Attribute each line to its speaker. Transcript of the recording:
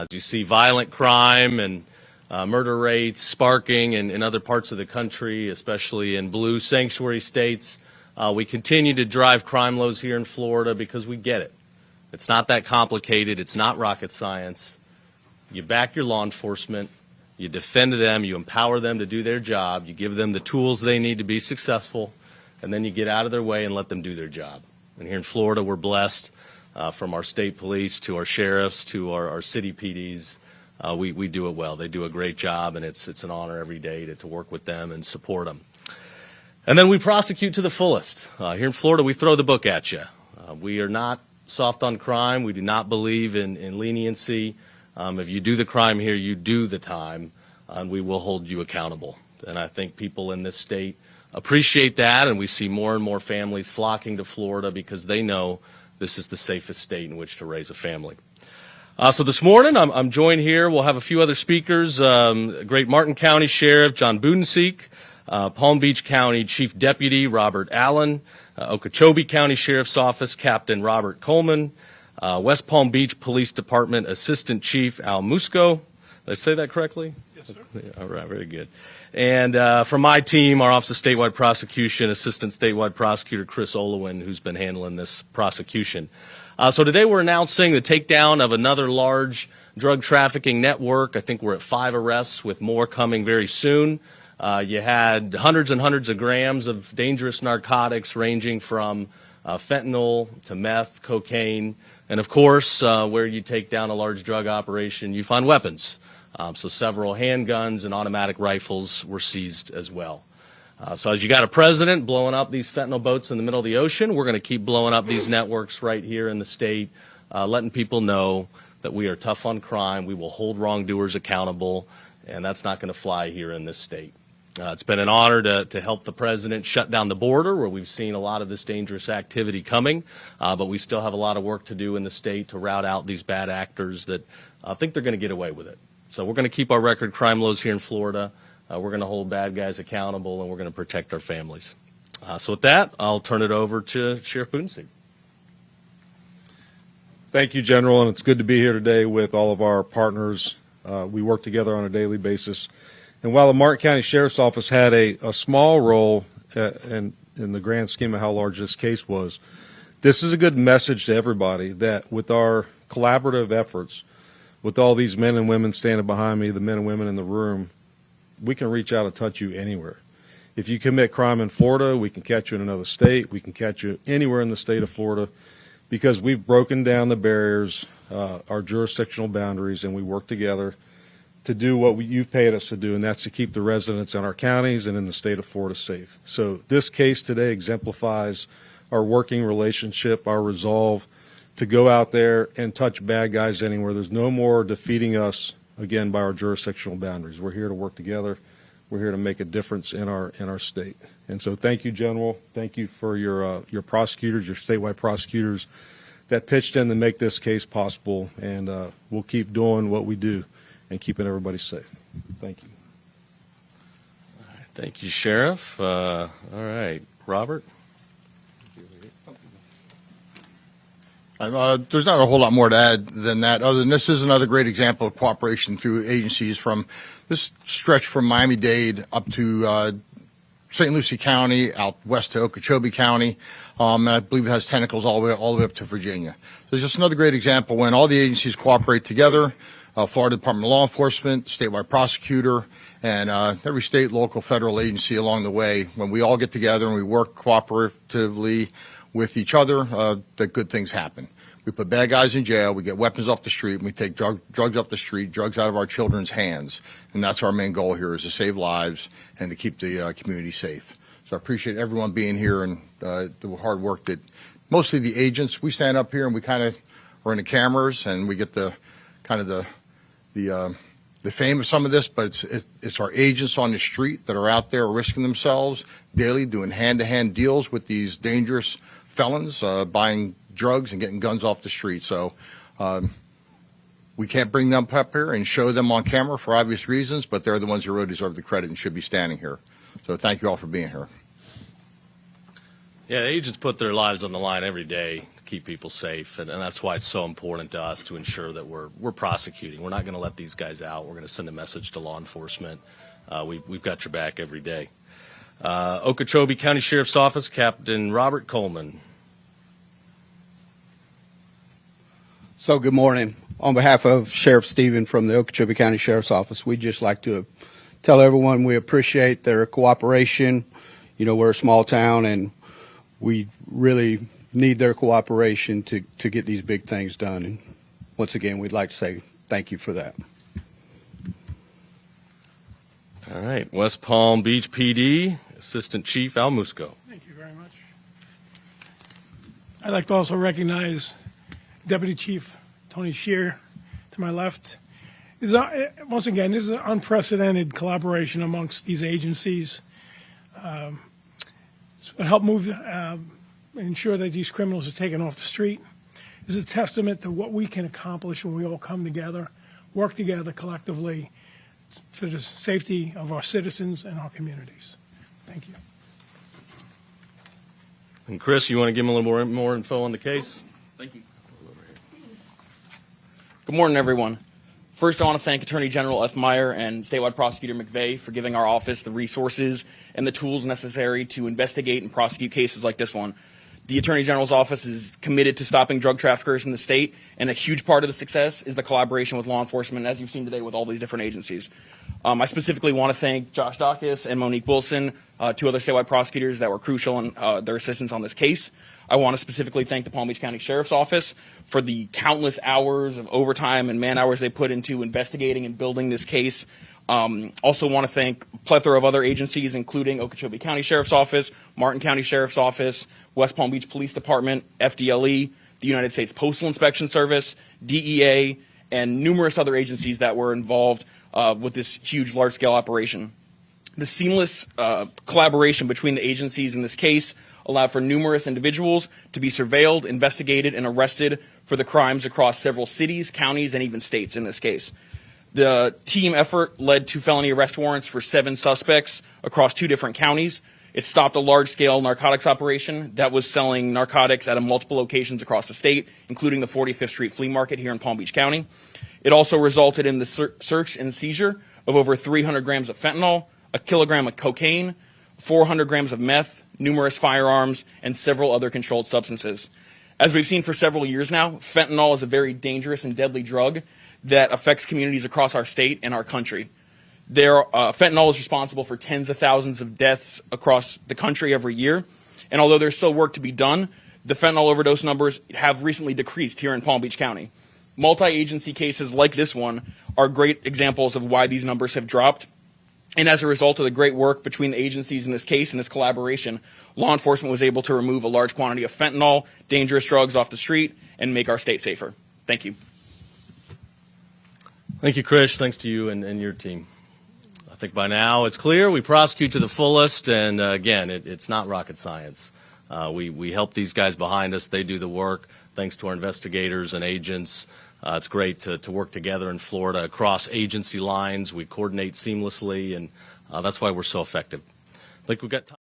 Speaker 1: As you see violent crime and murder rates sparking in other parts of the country, especially in blue sanctuary states, we continue to drive crime lows here in Florida because we get it. It's not that complicated. It's not rocket science. You back your law enforcement. You defend them. You empower them to do their job. You give them the tools they need to be successful, and then you get out of their way and let them do their job. And here in Florida, we're blessed from our state police to our sheriffs to our city PDs. We do it well. They do a great job, and it's an honor every day to work with them and support them. And then we prosecute to the fullest. Here in Florida, we throw the book at you. We are not soft on crime. We do not believe in leniency. If you do the crime here, you do the time, and we will hold you accountable. And I think people in this state appreciate that, and we see more and more families flocking to Florida because they know this is the safest state in which to raise a family. So this morning, I'm joined here. We'll have a few other speakers. Great Martin County Sheriff John Budenseek, Palm Beach County Chief Deputy Robert Allen, Okeechobee County Sheriff's Office Captain Robert Coleman, West Palm Beach Police Department Assistant Chief Al Musco. Did I say that correctly?
Speaker 2: Yes, sir.
Speaker 1: All right, very good. And from my team, our Office of Statewide Prosecution, Assistant Statewide Prosecutor Chris Olowin, who's been handling this prosecution. So today we're announcing the takedown of another large drug trafficking network. I think we're at 5 arrests with more coming very soon. You had hundreds and hundreds of grams of dangerous narcotics ranging from fentanyl to meth, cocaine, and of course, where you take down a large drug operation, you find weapons. So several handguns and automatic rifles were seized as well. So as you got a president blowing up these fentanyl boats in the middle of the ocean, we're going to keep blowing up these networks right here in the state, letting people know that we are tough on crime, we will hold wrongdoers accountable, and that's not going to fly here in this state. It's been an honor to help the president shut down the border, where we've seen a lot of this dangerous activity coming, but we still have a lot of work to do in the state to rout out these bad actors that think they're going to get away with it. So we're going to keep our record crime lows here in Florida. We're going to hold bad guys accountable, and we're going to protect our families. So with that, I'll turn it over to Sheriff Budenseek.
Speaker 2: Thank you, General, and it's good to be here today with all of our partners. We work together on a daily basis. And while the Martin County Sheriff's Office had a small role in the grand scheme of how large this case was, this is a good message to everybody that with our collaborative efforts, with all these men and women standing behind me, the men and women in the room, we can reach out and touch you anywhere. If you commit crime in Florida, we can catch you in another state. We can catch you anywhere in the state of Florida because we've broken down the barriers, our jurisdictional boundaries, and we work together to do what you've paid us to do, and that's to keep the residents in our counties and in the state of Florida safe. So this case today exemplifies our working relationship, our resolve to go out there and touch bad guys anywhere. There's no more defeating us, again, by our jurisdictional boundaries. We're here to work together. We're here to make a difference in our state. And so thank you, General. Thank you for your prosecutors, your statewide prosecutors that pitched in to make this case possible. And we'll keep doing what we do and keeping everybody safe. Thank you.
Speaker 1: All right, thank you, Sheriff. All right, Robert.
Speaker 3: There's not a whole lot more to add than that, other than this is another great example of cooperation through agencies from this stretch from Miami-Dade up to St. Lucie County, out west to Okeechobee County, and I believe it has tentacles all the way up to Virginia. So it's just another great example when all the agencies cooperate together, Florida Department of Law Enforcement, statewide prosecutor, and every state, local, federal agency along the way. When we all get together and we work cooperatively with each other, that good things happen. We put bad guys in jail, we get weapons off the street, and we take drugs off the street, drugs out of our children's hands. And that's our main goal here, is to save lives and to keep the community safe. So I appreciate everyone being here and the hard work that mostly the agents, we stand up here and we kind of are in the cameras and we get the kind of the fame of some of this, but it's our agents on the street that are out there risking themselves daily, doing hand-to-hand deals with these dangerous felons, buying drugs and getting guns off the street. So we can't bring them up here and show them on camera for obvious reasons, but they're the ones who really deserve the credit and should be standing here. So thank you all for being here.
Speaker 1: Yeah, agents put their lives on the line every day to keep people safe, and that's why it's so important to us to ensure that we're prosecuting. We're not going to let these guys out. We're going to send a message to law enforcement. We've got your back every day. Okeechobee County Sheriff's Office, Captain Robert Coleman.
Speaker 4: So good morning. On behalf of Sheriff Stephen from the Okeechobee County Sheriff's Office, we'd just like to tell everyone we appreciate their cooperation. You know, we're a small town and we really need their cooperation to get these big things done. And once again, we'd like to say thank you for that.
Speaker 1: All right, West Palm Beach PD, Assistant Chief Al Musco.
Speaker 5: Thank you very much. I'd like to also recognize Deputy Chief Tony Shear to my left. Once again, this is an unprecedented collaboration amongst these agencies. It's going to help ensure that these criminals are taken off the street. This is a testament to what we can accomplish when we all come together, work together collectively for the safety of our citizens and our communities. Thank you.
Speaker 1: And Chris, you want to give him a little more info on the case?
Speaker 6: Thank you. Good morning, everyone. First, I want to thank Attorney General F. Meyer and Statewide Prosecutor McVeigh for giving our office the resources and the tools necessary to investigate and prosecute cases like this one. The Attorney General's office is committed to stopping drug traffickers in the state, and a huge part of the success is the collaboration with law enforcement, as you've seen today with all these different agencies. I specifically want to thank Josh Dacus and Monique Wilson, two other statewide prosecutors that were crucial in their assistance on this case. I want to specifically thank the Palm Beach County Sheriff's Office for the countless hours of overtime and man hours they put into investigating and building this case. Also want to thank a plethora of other agencies, including Okeechobee County Sheriff's Office, Martin County Sheriff's Office, West Palm Beach Police Department, FDLE, the United States Postal Inspection Service, DEA, and numerous other agencies that were involved with this huge, large-scale operation. The seamless collaboration between the agencies in this case allowed for numerous individuals to be surveilled, investigated, and arrested for the crimes across several cities, counties, and even states in this case. The team effort led to felony arrest warrants for 7 suspects across 2 different counties. It stopped a large-scale narcotics operation that was selling narcotics at multiple locations across the state, including the 45th Street Flea Market here in Palm Beach County. It also resulted in the search and seizure of over 300 grams of fentanyl, a kilogram of cocaine, 400 grams of meth, numerous firearms, and several other controlled substances. As we've seen for several years now, fentanyl is a very dangerous and deadly drug that affects communities across our state and our country. Fentanyl is responsible for tens of thousands of deaths across the country every year. And although there's still work to be done, the fentanyl overdose numbers have recently decreased here in Palm Beach County. Multi-agency cases like this one are great examples of why these numbers have dropped. And as a result of the great work between the agencies in this case and this collaboration, law enforcement was able to remove a large quantity of fentanyl, dangerous drugs off the street, and make our state safer. Thank you.
Speaker 1: Thank you, Chris. Thanks to you and your team. I think by now it's clear we prosecute to the fullest, and again, it's not rocket science. We help these guys behind us. They do the work. Thanks to our investigators and agents. It's great to work together in Florida across agency lines. We coordinate seamlessly, and that's why we're so effective. I think we've got time.